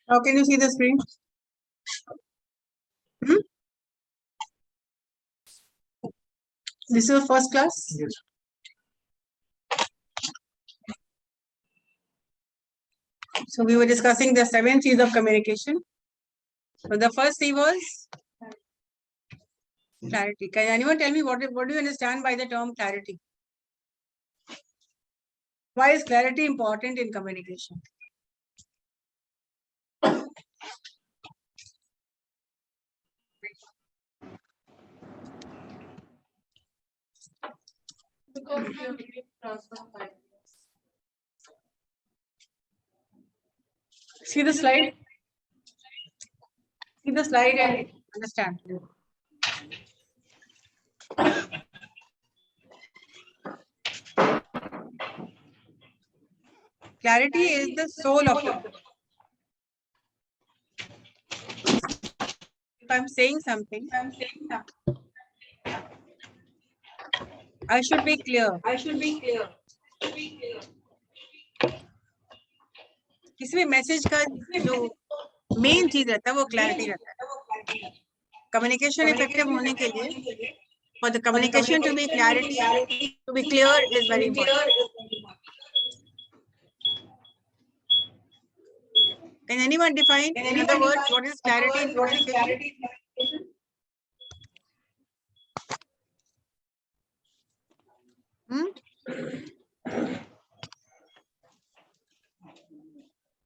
How can you see the screen? This is your first class? Yes. So we were discussing the 7 C's of communication. So the first C was clarity. Can anyone tell me what do you understand by the term clarity? Why is clarity important in communication? Because we are giving transfer of ideas. See the slide? See the slide and understand. Clarity is the soul of it. If I'm saying something, I should be clear. किसी भी message का जो main चीज रहता है वो clarity रहता है. कम्युनिकेशन इफेक्टिव होने के लिए for the communication to be clarity, to be clear is very important. Can anyone define, in other words, what is clarity in communication?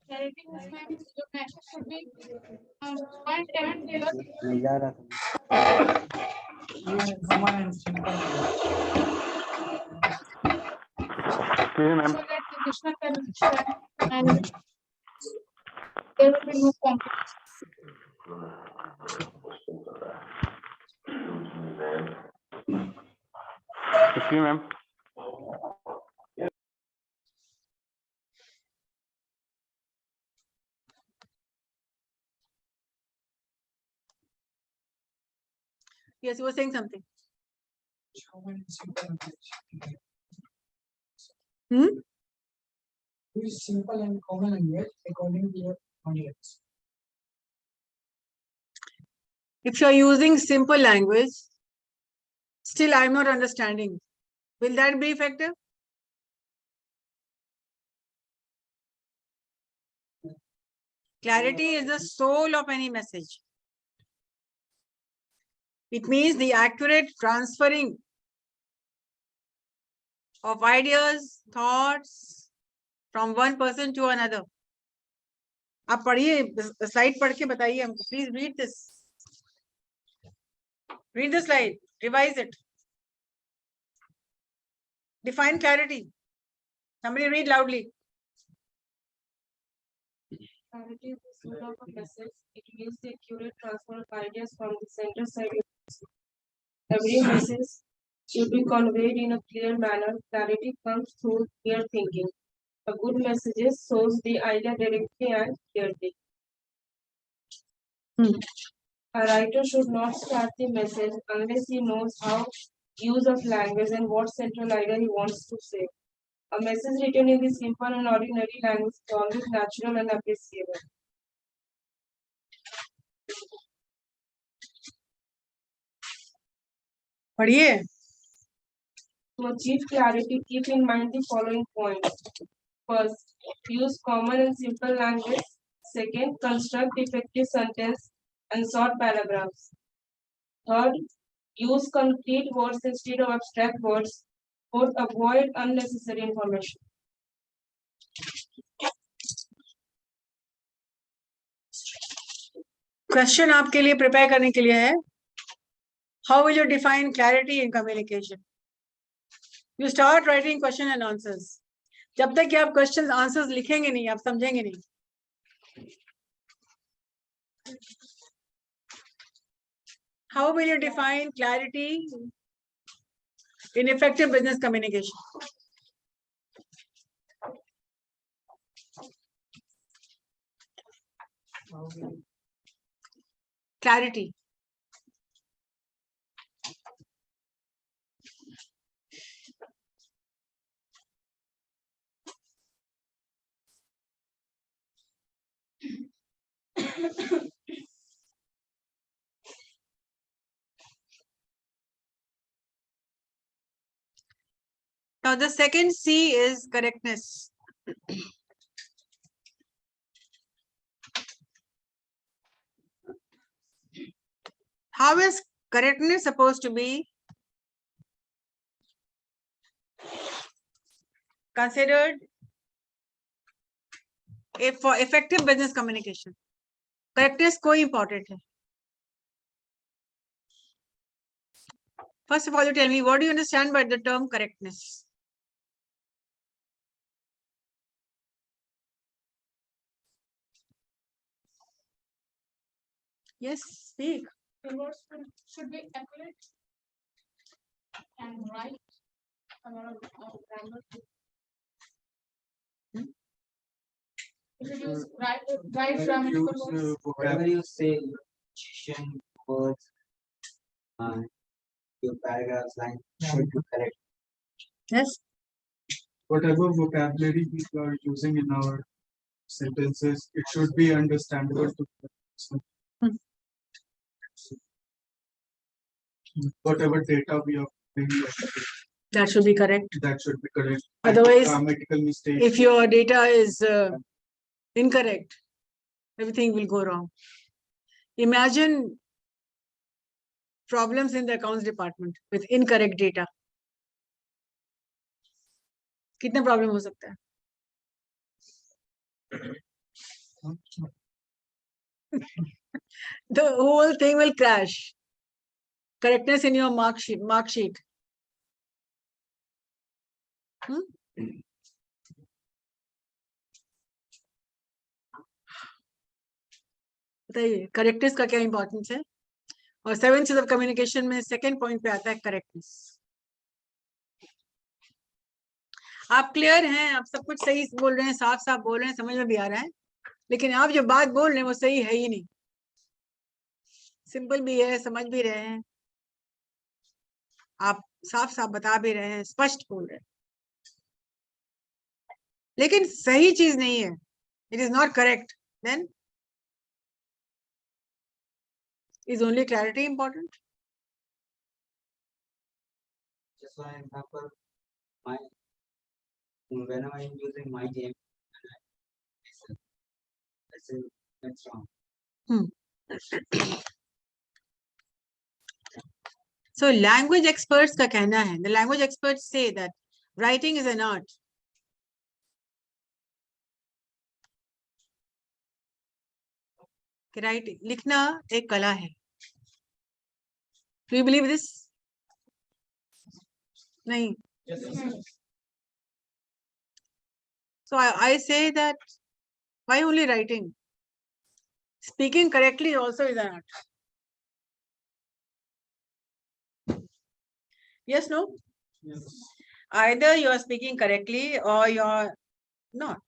Clarity means your message should be point and clear. So that the listener can understand and there will be no conflict. Excuse me, ma'am. Yes, you were saying something. Use simple and common language according to your audience. If you are using simple language, still I am not understanding. Will that be effective? Clarity is the soul of any message. It means the accurate transferring of ideas, thoughts from one person to another. आप पढ़िए slide पढ़ के बताइए हमको. Please read this. Read the slide. Revise it. Define clarity. Somebody read loudly. Clarity is the soul of a message. It means the accurate transfer of ideas from the center side. Every message should be conveyed in a clear manner. Clarity comes through clear thinking. A good message shows the idea directly and clearly. A writer should not start the message unless he knows how use of language and what central idea he wants to say. A message written in the simple and ordinary language is always natural and appreciable. पढ़िए. To achieve clarity, keep in mind the following points. First, use common and simple language. Second, construct effective sentence and short paragraphs. Third, use concrete words instead of abstract words. Fourth, avoid unnecessary information. Question आपके लिए prepare करने के लिए है. How will you define clarity in communication? You start writing question and answers. जब तक कि आप questions answers लिखेंगे नहीं, आप समझेंगे नहीं. How will you define clarity in effective business communication? Clarity. Now the second C is correctness. How is correctness supposed to be considered for effective business communication? Correctness कोई important है. First of all, you tell me, what do you understand by the term correctness? Yes, speak. The words should be accurate and right. Grammar. You should use right grammatical words. Whatever you say, punctuation, words, your paragraphs, line should be correct. Yes. Whatever vocabulary we are using in our sentences, it should be understandable to the person. Whatever data we are bringing, That should be correct. that should be correct. Otherwise, grammatical mistakes. If your data is incorrect, everything will go wrong. Imagine problems in the accounts department with incorrect data. कितने problem हो सकता है? The whole thing will crash. Correctness in your mark sheet. बताइए correctness का क्या importance है? और 7 C's of communication में सेकंड पॉइंट पे आता है करेक्टनेस. आप क्लियर हैं, आप सब कुछ सही बोल रहे हैं, साफ साफ बोल रहे हैं, समझ में भी आ रहा है, लेकिन आप जो बात बोल रहे हैं वो सही है ही नहीं. सिंपल भी है, समझ भी रहे हैं, आप साफ साफ बता भी रहे हैं, स्पष्ट बोल रहे हैं, लेकिन सही चीज नहीं है. It is not correct. Then is only clarity important? Just for example, whenever I'm using my game, that's wrong. So language experts का कहना है, the language experts say that writing is an art. Writing, लिखना एक कला है. Do you believe this? नहीं. Yes. So I say that why only writing? Speaking correctly also is an art. Yes, no? Yes. Either you are speaking correctly or you are not.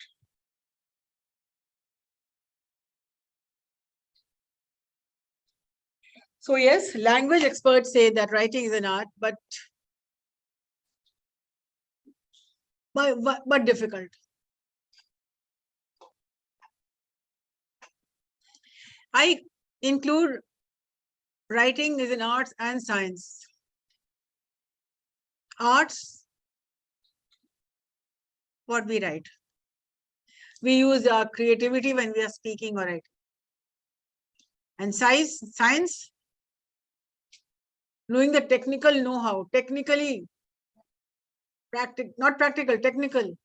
So yes, language experts say that writing is an art, but difficult. I include writing is an arts and science. Arts, what we write. We use our creativity when we are speaking or writing. And science, knowing the technical know-how, technically, not practical, technical.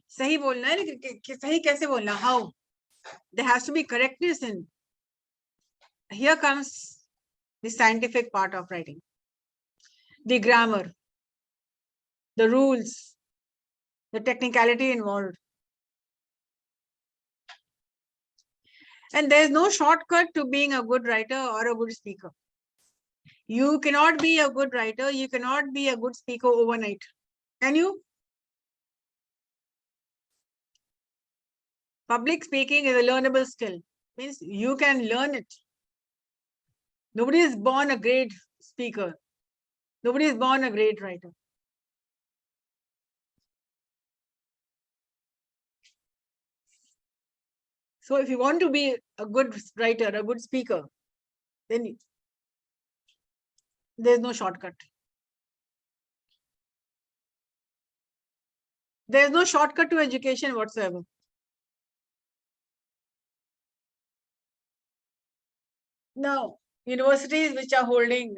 सही बोलना है, लेकिन सही कैसे बोलना? How? There has to be correctness in. Here comes the scientific part of writing. The grammar, the rules, the technicality involved. And there is no shortcut to being a good writer or a good speaker. You cannot be a good writer, you cannot be a good speaker overnight. Can you? Public speaking is a learnable skill. Means you can learn it. Nobody is born a great speaker. Nobody is born a great writer. So if you want to be a good writer, a good speaker, then there's no shortcut. There's no shortcut to education whatsoever. Now, universities which are holding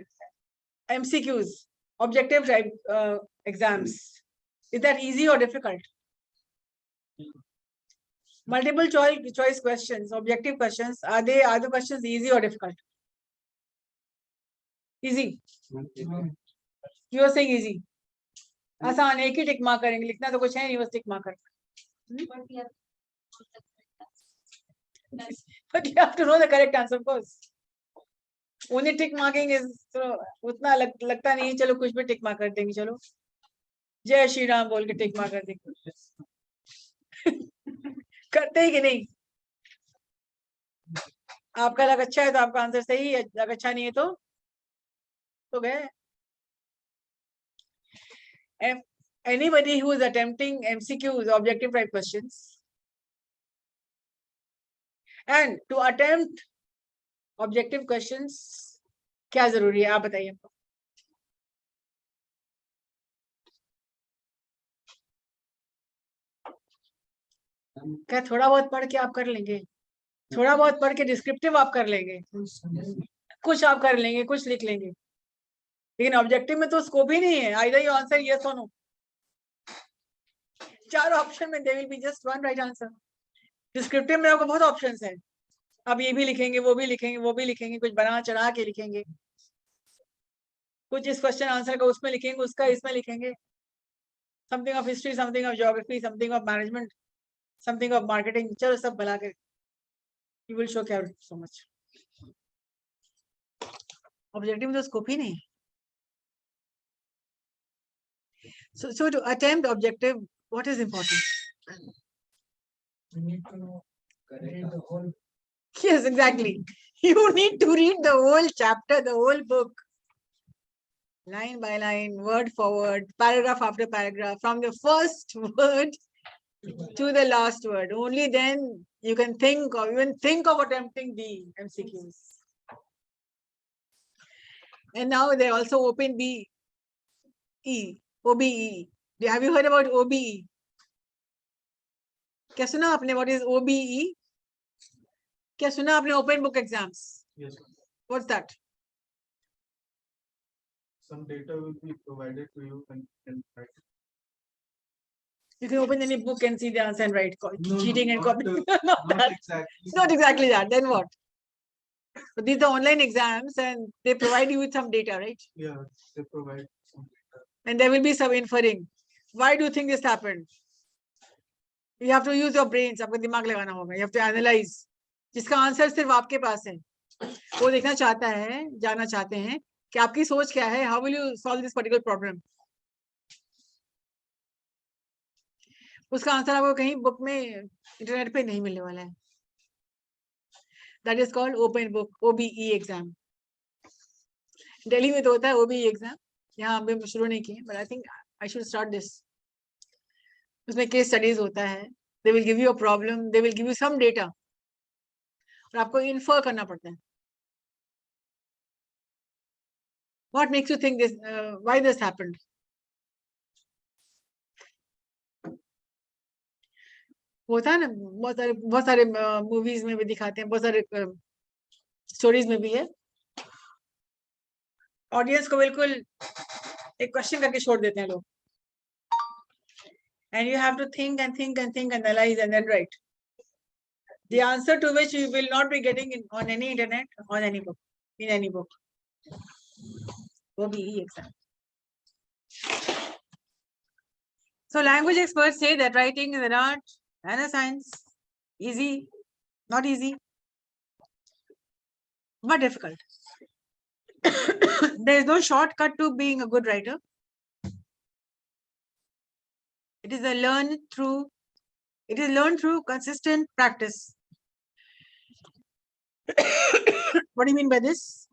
MCQs, objective type exams, is that easy or difficult? Multiple choice questions, objective questions, are the questions easy or difficult? Easy. You are saying easy. आसान, एक ही tick mark करेंगे, लिखना तो कुछ है नहीं, बस tick mark करेंगे. But you have to know the correct answer, of course. Only tick marking is उतना लगता नहीं, चलो कुछ भी टिक मार्क कर देंगे, चलो जय श्री राम बोल के टिक मार्क कर देंगे. करते ही कि नहीं? आपका लग अच्छा है तो आपका आंसर सही है, लग अच्छा नहीं है तो गए. Anybody who is attempting MCQs, objective type questions, and to attempt objective questions, क्या जरूरी है आप बताइए. क्या थोड़ा बहुत पढ़ के आप कर लेंगे? थोड़ा बहुत पढ़ के डिस्क्रिप्टिव आप कर लेंगे, कुछ आप कर लेंगे, कुछ लिख लेंगे, लेकिन ऑब्जेक्टिव में तो स्कोप ही नहीं है. Either you answer yes or no. चार ऑप्शन में there will be just one right answer. Descriptive में आपको बहुत ऑप्शंस हैं. आप ये भी लिखेंगे, वो भी लिखेंगे, वो भी लिखेंगे, कुछ बना चढ़ा के लिखेंगे, कुछ इस क्वेश्चन आंसर का उसमें लिखेंगे, उसका इसमें लिखेंगे. Something of history, something of geography, something of management, something of marketing, चलो सब बना के यू विल शो क्या सो मच. ऑब्जेक्टिव में तो स्कोप ही नहीं है. So to attempt objective, what is important? You need to know, read the whole. Yes, exactly. You need to read the whole chapter, the whole book, line by line, word for word, paragraph after paragraph, from the first word to the last word. Only then you can think of attempting the MCQs. And now they also open OBE. Have you heard about OBE? क्या सुना आपने? What is OBE? क्या सुना आपने? Open book exams. Yes. What's that? Some data will be provided to you and write. You can open any book and see the answer and write. Cheating and copying. Not exactly. Not exactly that. Then what? So these are online exams and they provide you with some data, right? Yeah, they provide some data. And there will be some inferring. Why do you think this happened? You have to use your brains. आपको दिमाग लगाना होगा. You have to analyze. जिसका answer सिर्फ आपके पास है, वो देखना चाहता है, जानना चाहते हैं कि आपकी सोच क्या है. How will you solve this particular problem? उसका आंसर आपको कहीं बुक में, इंटरनेट पे नहीं मिलने वाला है. That is called open book, OBE exam. Delhi में तो होता है OBE exam. यहाँ अभी शुरू नहीं किए, but I think I should start this. उसमें केस स्टडीज होता है. They will give you a problem. They will give you some data. और आपको इन्फर करना पड़ता है. What makes you think this? Why this happened? होता है ना, बहुत सारे मूवीज में भी दिखाते हैं, बहुत सारे स्टोरीज में भी है. ऑडियंस को बिल्कुल एक क्वेश्चन करके छोड़ देते हैं लोग. And you have to think and think and think, analyze and then write. The answer to which you will not be getting on any internet, on any book, in any book. OBE exam. So language experts say that writing is an art and a science. Easy, not easy, but difficult. There is no shortcut to being a good writer. It is learned through consistent practice. What do you mean by this?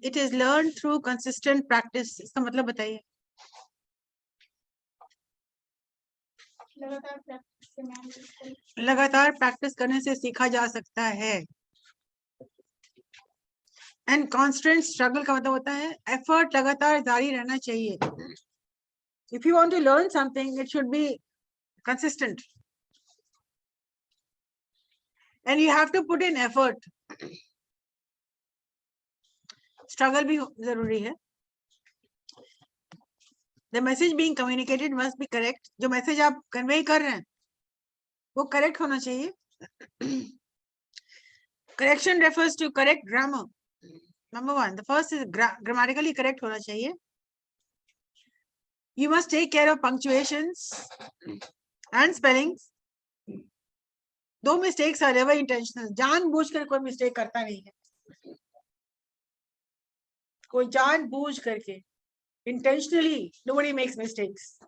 It is learned through consistent practice. इसका मतलब बताइए. लगातार practice से ma'am इसको लगातार practice करने से सीखा जा सकता है. एंड कॉन्स्टेंट स्ट्रगल का मतलब होता है एफर्ट लगातार जारी रहना चाहिए. If you want to learn something it should be consistent and you have to put in effort. Struggle भी जरूरी है. The message being communicated must be correct. जो मैसेज आप कन्वे कर रहे हैं वो करेक्ट होना चाहिए. Correction refers to correct grammar. Number one, the first is grammatically correct होना चाहिए. You must take care of punctuations and spellings. दो mistakes are never intentional. जानबूझकर कोई mistake करता नहीं है. कोई जानबूझ करके intentionally nobody makes mistakes.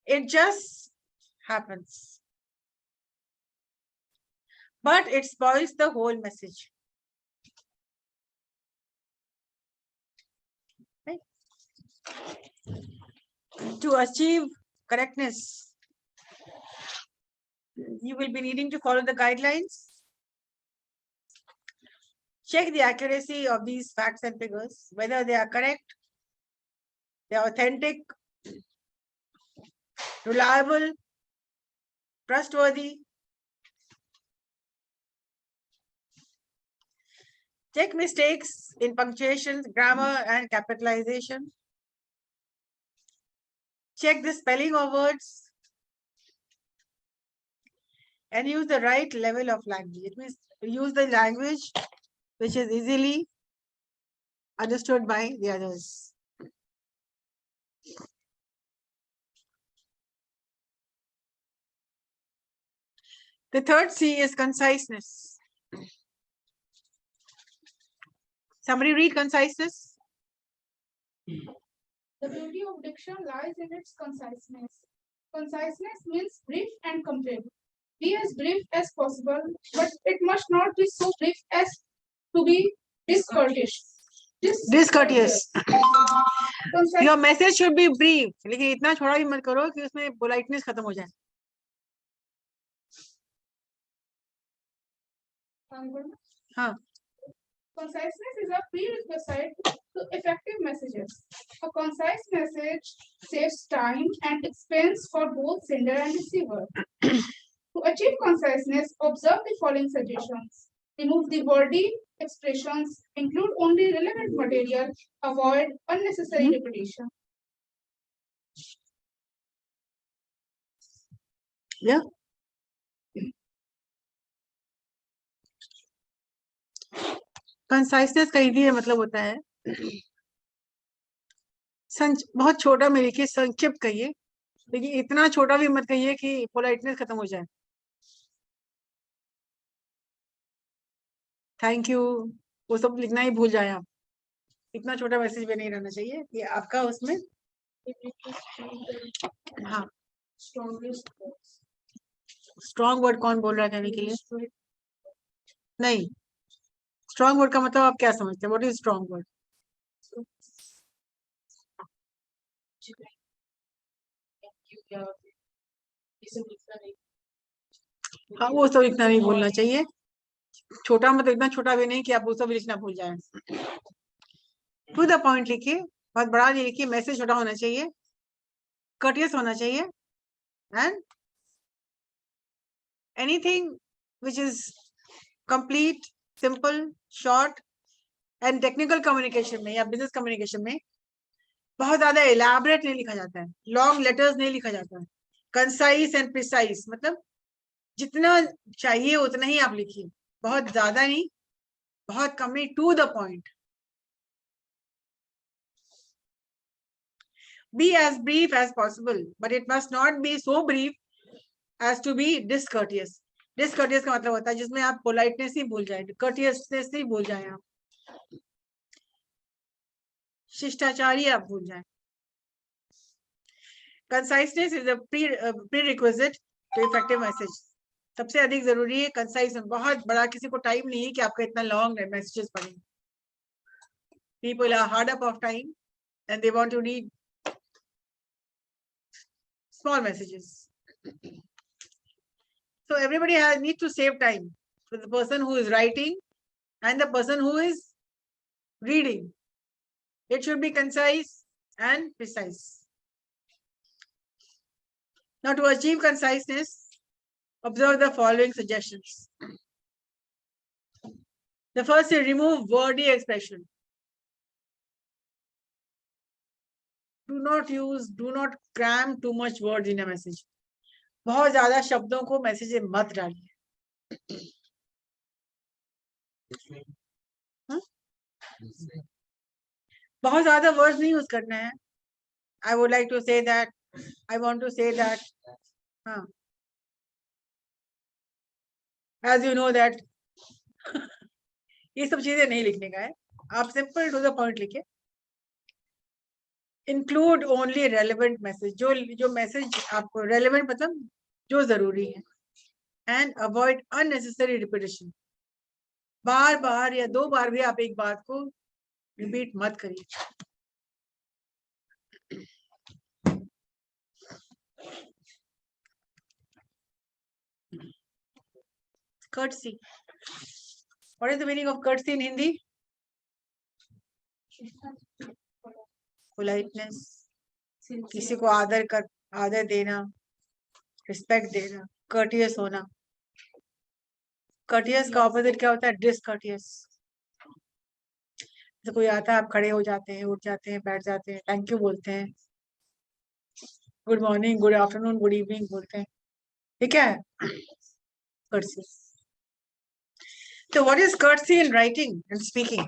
It just happens. But it spoils the whole message. Right? To achieve correctness, you will be needing to follow the guidelines. Check the accuracy of these facts and figures, whether they are correct, they are authentic, reliable, trustworthy. Check mistakes in punctuations, grammar, and capitalization. Check the spelling of words. And use the right level of language. It means use the language which is easily understood by the others. The third C is conciseness. Somebody read conciseness. The beauty of diction lies in its conciseness. Conciseness means brief and complete. Be as brief as possible, but it must not be so brief as to be discourteous. Discourteous. Concise- Your message should be brief. लेकिन इतना छोटा भी मत करो कि उसमें politeness खत्म हो जाए. हाँ. Conciseness is a prerequisite to effective messages. A concise message saves time and expense for both sender and receiver. To achieve conciseness, observe the following suggestions. Remove the wordy expressions, include only relevant material, avoid unnecessary repetition. Yeah. कंसाइसनेस का easy मतलब होता है बहुत छोटा में लिखिए, संक्षिप्त कहिए, लेकिन इतना छोटा भी मत कहिए कि पोलाइटनेस खत्म हो जाए. थैंक यू वो सब लिखना ही भूल जाए आप. इतना छोटा मैसेज भी नहीं रहना चाहिए कि आपका उसमें. हाँ. स्ट्रॉन्ग वर्ड कौन बोल रहा है कहने के लिए? नहीं. स्ट्रॉन्ग वर्ड का मतलब आप क्या समझते हैं? What is strong word? हाँ वो सब इतना नहीं बोलना चाहिए. छोटा मतलब इतना छोटा भी नहीं कि आप वो सब लिखना भूल जाए. टू द पॉइंट लिखिए, बहुत बड़ा नहीं लिखिए. मैसेज छोटा होना चाहिए, courteous होना चाहिए, and anything which is complete, simple, short and technical communication में या business communication में बहुत ज्यादा elaborate नहीं लिखा जाता है, long letters नहीं लिखा जाता है. concise and precise मतलब जितना चाहिए उतना ही आप लिखिए, बहुत ज्यादा नहीं, बहुत कम नहीं. to the point. Be as brief as possible, but it must not be so brief as to be discourteous. Discourteous का मतलब होता है जिसमें आप politeness ही भूल जाए, courteousness ही भूल जाए, आप शिष्टाचारी आप भूल जाए. Conciseness is a prerequisite to effective message. सबसे अधिक जरूरी है concise. बहुत बड़ा किसी को टाइम नहीं है कि आपका इतना लॉन्ग मैसेजेस पढ़ें. people are hard up of time and they want to read small messages. So everybody needs to save time for the person who is writing and the person who is reading. It should be concise and precise. Now, to achieve conciseness, observe the following suggestions. The first is remove wordy expression. Do not cram too much words in a message. बहुत ज्यादा शब्दों को message में मत डालिए. बहुत ज्यादा words नहीं यूज करना है. I would like to say that. I want to say that. As you know that. ये सब चीजें नहीं लिखने का है. आप सिंपल टू द पॉइंट लिखिए. Include only relevant message. जो मैसेज आपको relevant मतलब जो जरूरी है. And avoid unnecessary repetition. बार बार या 2 बार भी आप एक बात को रिपीट मत करिए. Courtesy. What is the meaning of courtesy in Hindi? Politeness. किसी को आदर देना, रिस्पेक्ट देना, courteous होना. courteous का ऑपोजिट क्या होता है? discourteous. जैसे कोई आता है, आप खड़े हो जाते हैं, उठ जाते हैं, बैठ जाते हैं, थैंक यू बोलते हैं, good morning, good afternoon, good evening बोलते हैं. ठीक है? courtesy. So what is courtesy in writing and speaking?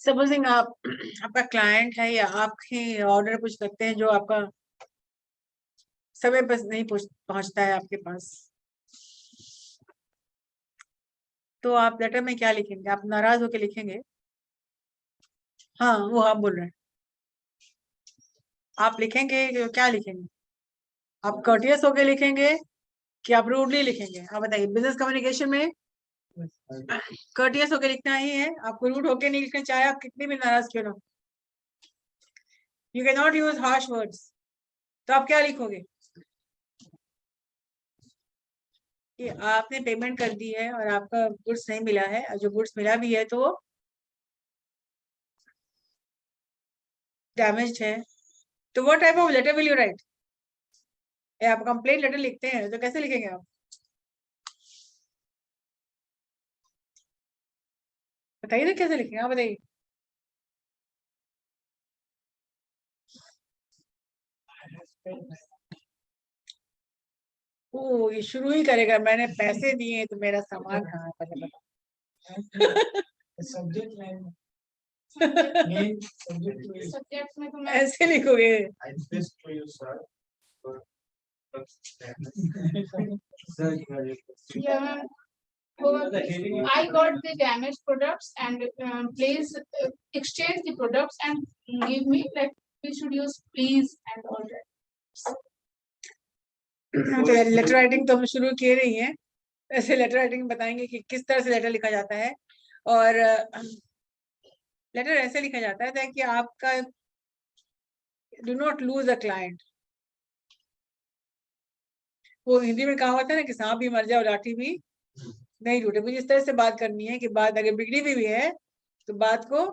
Supposing आपका क्लाइंट है या आपके ऑर्डर कुछ करते हैं जो आपका समय पर नहीं पहुंचता है आपके पास, तो आप लेटर में क्या लिखेंगे? आप नाराज होकर लिखेंगे? हाँ, वो आप बोल रहे हैं. आप लिखेंगे क्या लिखेंगे? आप कर्टियस होके लिखेंगे कि आप रूडली लिखेंगे? आप बताइए. बिजनेस कम्युनिकेशन में कर्टियस होके लिखना ही है. आपको रूड होके नहीं लिखना, चाहे आप कितनी भी नाराज क्यों ना. You can not use harsh words. तो आप क्या लिखोगे कि आपने पेमेंट कर दी है और आपका गुड्स नहीं मिला है, और जो गुड्स मिला भी है तो डैमेज्ड है. तो what type of letter will you write? आप कंप्लेंट लेटर लिखते हैं तो कैसे लिखेंगे आप? बताइए ना कैसे लिखेंगे, आप बताइए. ओ, ये शुरू ही करेगा, मैंने पैसे दिए तो मेरा सामान कहाँ है, पहले बताओ. Subject line. सब्जेक्ट में तो मैं ऐसे लिखोगे? This to you, sir. yeah, ma'am. I got the damaged products and please exchange the products and give me, like we should use please and all that. तो लेटर राइटिंग तो हम शुरू किए नहीं है. ऐसे लेटर राइटिंग बताएंगे कि किस तरह से लेटर लिखा जाता है. और लेटर ऐसे लिखा जाता है ताकि आपका do not lose a client. वो हिंदी में कहा होता है ना कि सांप भी मर जाए और लाठी भी नहीं टूटे. मुझे इस तरह से बात करनी है कि बात अगर बिगड़ी भी है तो बात को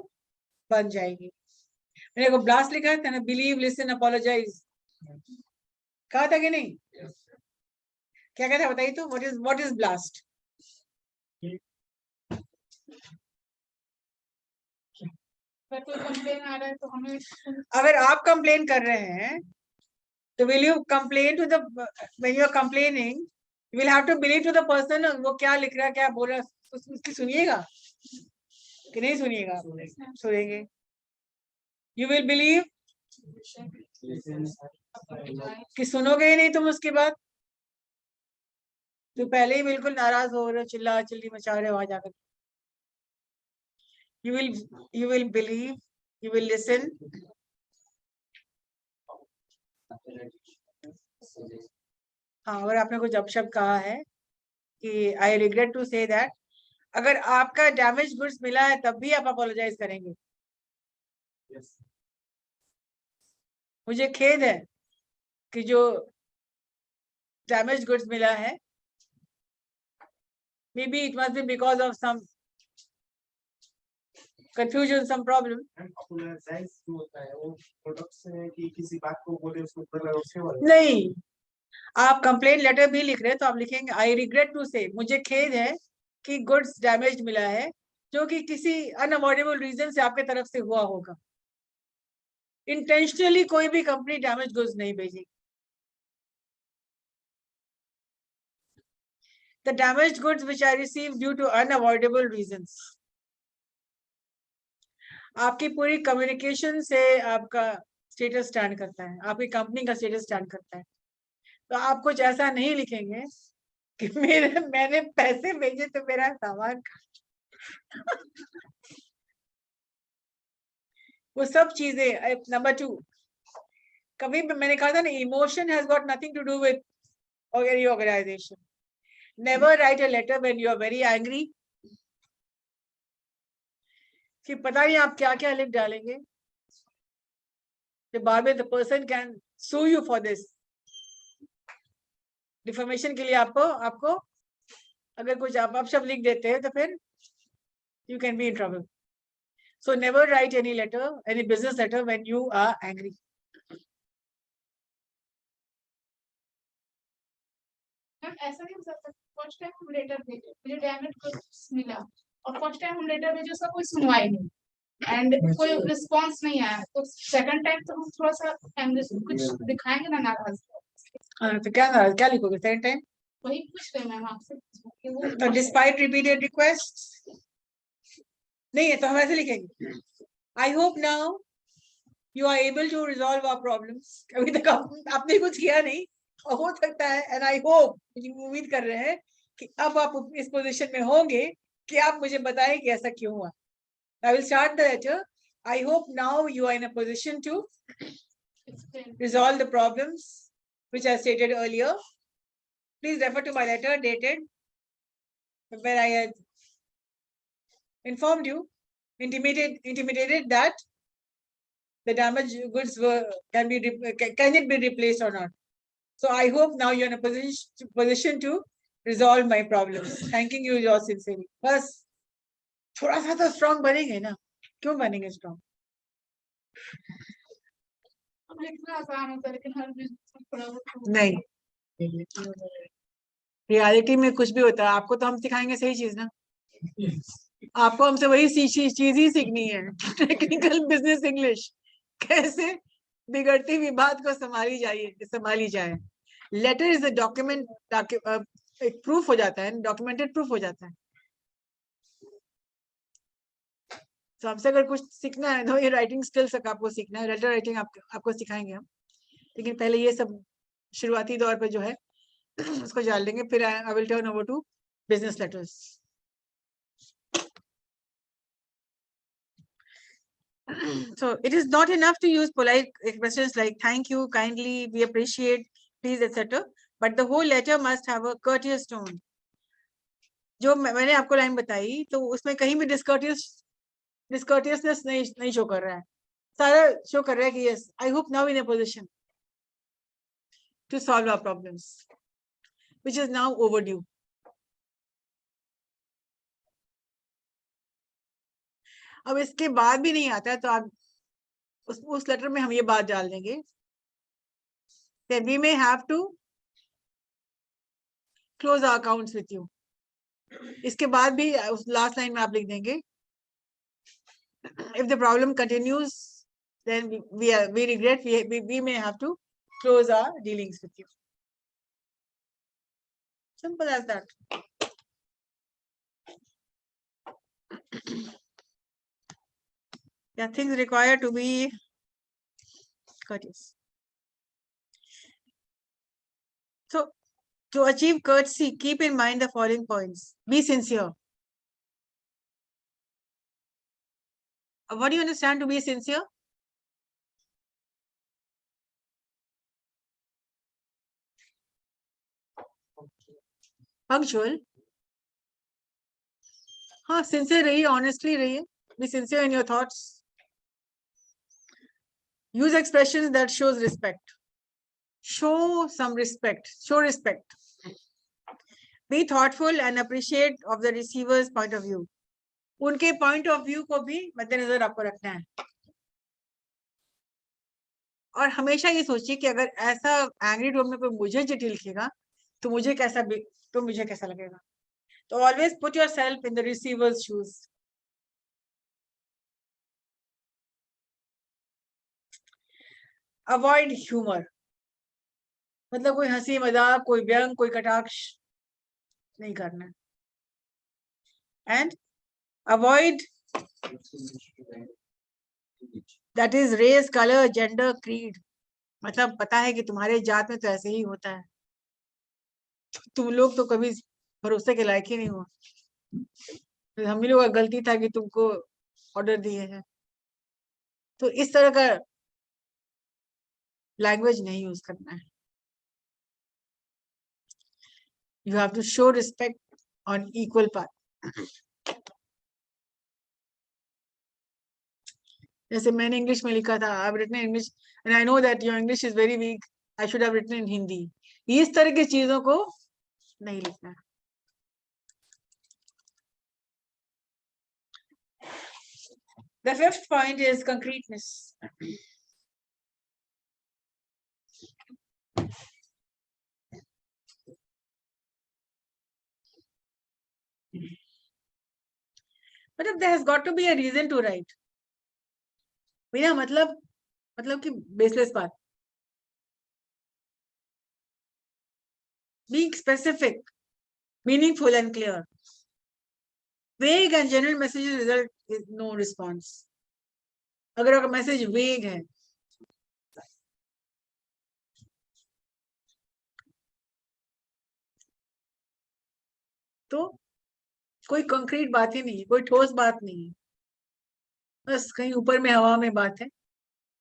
बन जाएगी. मैंने को ब्लास्ट लिखा था ना, बिलीव, लिसन, अपोलोजाइज, कहा था कि नहीं? क्या कहता है बताइए तो. What is blast? अगर कोई कंप्लेन आ रहा है तो हमें अगर आप कंप्लेन कर रहे हैं तो will you complain to the, when you are complaining you will have to believe to the person. वो क्या लिख रहा है, क्या बोल रहा है, उसकी सुनिएगा कि नहीं सुनिएगा? सुनेंगे. You will believe कि सुनोगे ही नहीं तुम उसकी बात. तो पहले ही बिल्कुल नाराज हो रहे हो, चिल्ला चिल्ली मचा रहे हो वहां जाकर. You will believe, you will listen. हाँ, और आपने कुछ अपशब्द कहा है कि I regret to say that. अगर आपका डैमेज गुड्स मिला है तब भी आप अपोलोजाइज करेंगे. मुझे खेद है कि जो डैमेज गुड्स मिला है, maybe it must be because of some confusion, some problem. Apologise जो होता है वो प्रोडक्ट से कि किसी बात को बोले उसको बदला उसके वाले नहीं, आप कंप्लेन लेटर भी लिख रहे हैं तो आप लिखेंगे आई रिग्रेट टू से, मुझे खेद है कि गुड्स डैमेज मिला है जो कि किसी अनअवॉइडेबल रीजन से आपके तरफ से हुआ होगा. इंटेंशनली कोई भी कंपनी डैमेज गुड्स नहीं भेजेगी. The damaged goods which I received due to unavoidable reasons. आपकी पूरी कम्युनिकेशन से आपका स्टेटस स्टैंड करता है, आपकी कंपनी का स्टेटस स्टैंड करता है. तो आप कुछ ऐसा नहीं लिखेंगे कि मैंने पैसे भेजे तो मेरा सामान वो सब चीजें. नंबर 2, कभी भी मैंने कहा था ना, emotion has got nothing to do with organisation. Never write a letter when you are very angry, कि पता नहीं आप क्या क्या लिख डालेंगे. The बाद में the person can sue you for this. Deformation के लिए आपको अगर कुछ आप अपशब्द लिख देते हैं तो फिर you can be in trouble. So never write any letter, any business letter when you are angry. Ma'am ऐसा नहीं हो सकता फर्स्ट टाइम हम लेटर भेजे, मुझे डैमेज गुड्स मिला और फर्स्ट टाइम हम लेटर भेजे उसका कोई सुनवाई नहीं एंड कोई रिस्पांस नहीं आया, तो सेकंड टाइम तो हम थोड़ा सा कुछ दिखाएंगे ना नाराज. तो क्या लिखोगे सेकंड टाइम? वही पूछ रहे मैम आपसे कि वो तो डिस्पाइट रिपीटेड रिक्वेस्ट नहीं है तो हम ऐसे लिखेंगे I hope now you are able to resolve our problems. अभी तक आपने कुछ किया नहीं और हो सकता है, एंड आई होप, उम्मीद कर रहे हैं कि अब आप इस पोजीशन में होंगे कि आप मुझे बताएं कि ऐसा क्यों हुआ. I will start the letter. I hope now you are in a position to resolve the problems which I stated earlier. Please refer to my letter dated where I had informed you, intimated that the damaged goods can it be replaced or not. So I hope now you're in a position to resolve my problems. Thanking you yours sincerely. बस थोड़ा सा तो strong बनेंगे ना, क्यों बनेंगे strong? लिखना आसान होता है लेकिन हर नहीं, रियलिटी में कुछ भी होता है. आपको तो हम सिखाएंगे सही चीज ना, आपको हमसे वही चीज ही सीखनी है. टेक्निकल बिजनेस इंग्लिश कैसे बिगड़ती हुई बात को संभाली जाए. लेटर इज अ डॉक्यूमेंट, एक प्रूफ हो जाता है, डॉक्यूमेंटेड प्रूफ हो जाता है. तो हमसे अगर कुछ सीखना है तो ये राइटिंग स्किल्स आपको सीखना है, लेटर राइटिंग आपको सिखाएंगे हम. लेकिन पहले ये सब शुरुआती दौर पे जो है उसको जान लेंगे, फिर I will turn over to business letters. So it is not enough to use polite expressions like thank you, kindly, we appreciate, please, etc. But the whole letter must have a courteous tone. जो मैंने आपको line बताई तो उसमें कहीं भी डिस्कर्टियसनेस नहीं show कर रहा है, सारा शो कर रहा है कि yes, I hope now in a position to solve our problems, which is now overdue. अब इसके बाद भी नहीं आता है तो आप उस लेटर में हम ये बात डाल देंगे that we may have to close our accounts with you. इसके बाद भी उस लास्ट लाइन में आप लिख देंगे if the problem continues then we regret we may have to close our dealings with you. Simple as that. Yeah, things require to be courteous. So To achieve courtesy, keep in mind the following points. Be sincere. What do you understand to be sincere? Punctual. हाँ, sincere रहिए, honestly रहिए. Be sincere in your thoughts. Use expressions that shows respect. Show some respect. Show respect. Be thoughtful and appreciate of the receiver's point of view. उनके point of view को भी मद्देनजर आपको रखना है. और हमेशा ये सोचिए कि अगर ऐसा एंग्री टोन में कोई मुझे चिट्ठी लिखेगा तो मुझे कैसा लगेगा. तो always put yourself in the receiver's shoes. Avoid humor. मतलब कोई हंसी मजाक, कोई व्यंग, कोई कटाक्ष नहीं करना. And avoid, that is race, color, gender, creed. मतलब पता है कि तुम्हारे जात में तो ऐसे ही होता है. तुम लोग तो कभी भरोसे के लायक ही नहीं हो. हम ही लोग का गलती था कि तुमको ऑर्डर दिए हैं. तो इस तरह का लैंग्वेज नहीं यूज करना है. You have to show respect on equal path. जैसे मैंने इंग्लिश में लिखा था, I've written in English and I know that your English is very weak. I should have written in Hindi. इस तरह की चीजों को नहीं लिखना है. The fifth point is concreteness. But there has got to be a reason to write. बिना मतलब कि baseless बात. Being specific, meaningful and clear. Vague and general messages result is no response. अगर आपका मैसेज वेग है तो कोई कंक्रीट बात ही नहीं है, कोई ठोस बात नहीं है. बस कहीं ऊपर में हवा में बात है.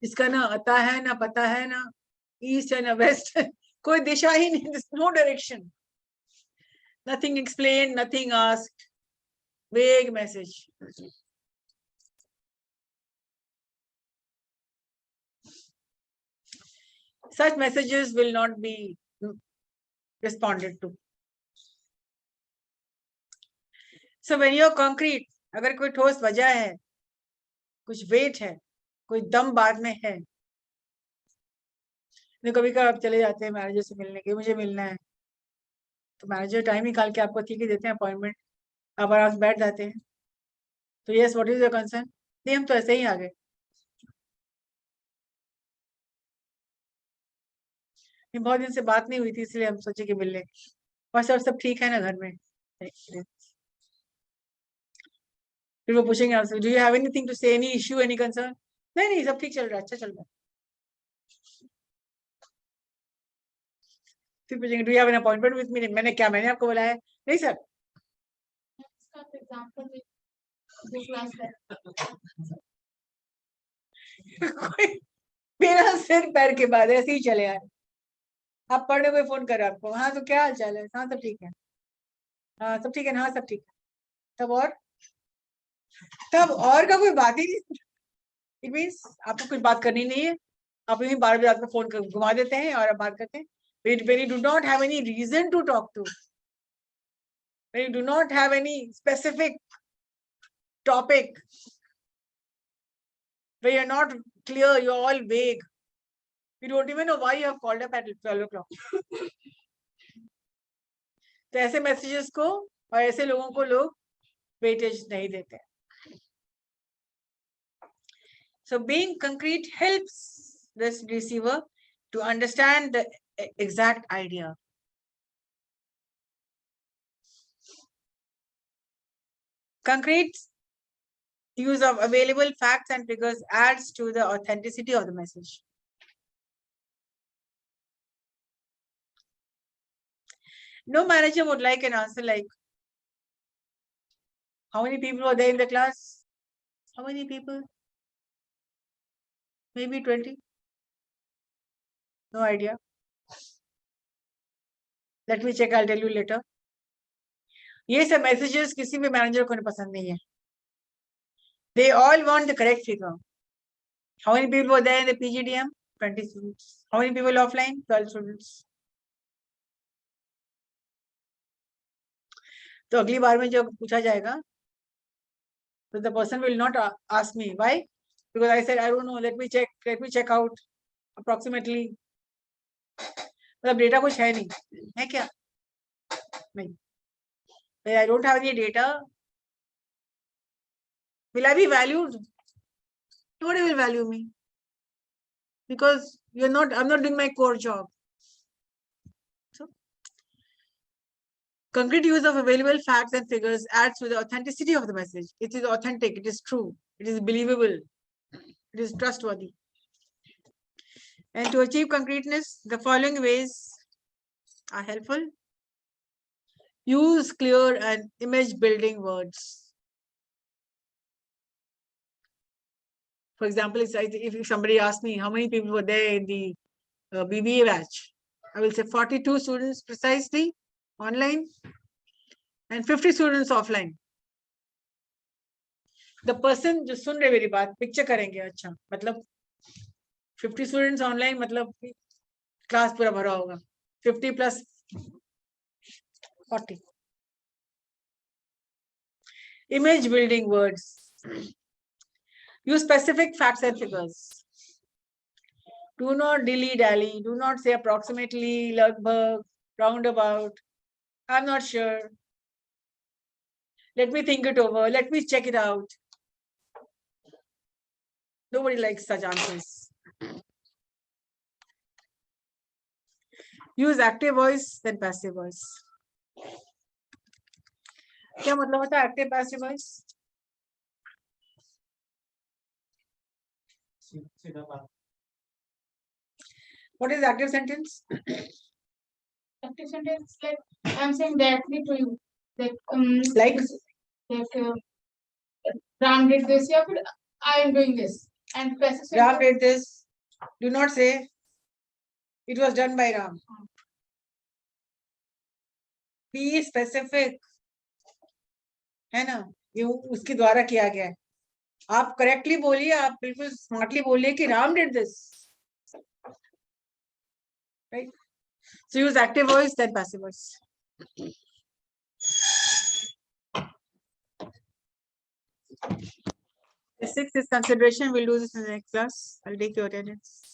इसका ना अता है, ना पता है, ना ईस्ट है, ना वेस्ट है. कोई दिशा ही नहीं. No direction. Nothing explained, nothing asked. Vague message. Such messages will not be responded to. So when you're concrete, अगर कोई ठोस वजह है, कुछ वेट है, कोई दम बाद में है. कभी कभी आप चले जाते हैं मैनेजर से मिलने के, मुझे मिलना है, तो मैनेजर टाइम निकाल के आपको ठीक ही देते हैं अपॉइंटमेंट. आप आराम से बैठ जाते हैं. तो yes, what is your concern? नहीं, हम तो ऐसे ही आ गए. बहुत दिन से बात नहीं हुई थी इसलिए हम सोचे कि मिल लें. और सब ठीक है ना घर में? फिर वो पूछेंगे आपसे, do you have anything to say, any issue, any concern? नहीं, सब ठीक चल रहा है, अच्छा चल रहा है. फिर पूछेंगे, do you have an appointment with me? मैंने आपको बुलाया? नहीं सर. बिना सिर पैर के बाद ऐसे ही चले आए. आप पढ़ने कोई फोन करे आपको, हाँ तो क्या हाल चाल है? हाँ सब ठीक है. हाँ सब ठीक है. हाँ सब ठीक है. तब और का कोई बात ही नहीं. इट मीन्स आपको कुछ बात करनी नहीं है. आप यही 12 बजे रात में फोन कर घुमा देते हैं और आप बात करते हैं. When you do not have any reason to talk to, when you do not have any specific topic, when you're not clear, you're all vague. You don't even know why you have called up at 12 o'clock. तो ऐसे messages को और ऐसे लोगों को लोग weightage नहीं देते. So being concrete helps this receiver to understand the exact idea. Concrete use of available facts and figures adds to the authenticity of the message. No manager would like an answer like, how many people were there in the class? How many people? Maybe 20. No idea. Let me check, I'll tell you later. ये सब messages किसी भी manager को नहीं पसंद नहीं है. They all want the correct figure. How many people were there in the PGDM? 20 students. How many people offline? 12 students. तो अगली बार में जब पूछा जाएगा, so the person will not ask me why, because I said I don't know. Let me check out approximately. मतलब data कुछ है नहीं, है क्या? नहीं. I don't have any data. Will I be valued? Nobody will value me because I'm not doing my core job. So, concrete use of available facts and figures adds to the authenticity of the message. It is authentic, it is true, it is believable, it is trustworthy. And to achieve concreteness, the following ways are helpful. Use clear and image building words. For example, if somebody asks me how many people were there in the BBA batch, I will say 42 students precisely online and 50 students offline. The person जो सुन रहे मेरी बात picture करेंगे, अच्छा मतलब 50 students online मतलब class पूरा भरा होगा, 50 plus 40. Image building words. Use specific facts and figures. Do not dilly-dally. Do not say approximately, lagbhag, roundabout. I'm not sure. Let me think it over. Let me check it out. Nobody likes such answers. Use active voice then passive voice. क्या मतलब होता है active passive voice? What is active sentence? Active sentence like I'm saying directly to you. Like Ram did this, yeah, but I am doing this. And passive Ram sentence. did this. Do not say it was done by Ram. Be specific. है ना, ये उसके द्वारा किया गया है. आप correctly बोलिए, आप बिल्कुल स्मार्टली बोलिए कि Ram did this, right? So use active voice then passive voice. The sixth is consideration. We'll do this in the next class. I'll take your attendance.